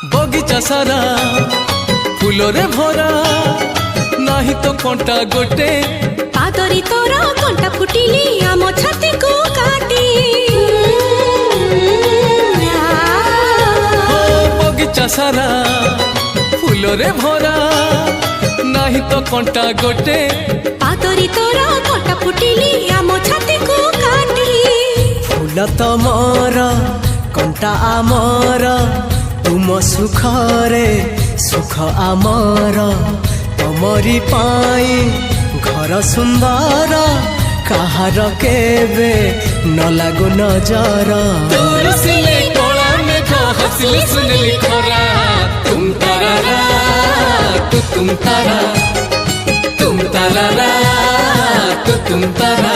बगीचा सारा फूलरे भरा नाही तो कंटा गोटे पादरी तोरा कंटा फुटिली आम छाती को काटी बगीचा सारा फूलरे भरा नाही तो कंटा गोटे पादरी तोरा कंटा फुटिली आम छाती को काटी फूल तमर कंटा आमर तुम सुखरे सुख आमर तमरी पाई घर सुंदर कहार केबे न लागो नजर दूर सिले कोला में जो हंसली सुनली खोरा तुम तारा तुम तारा तुम तारा तुम तारा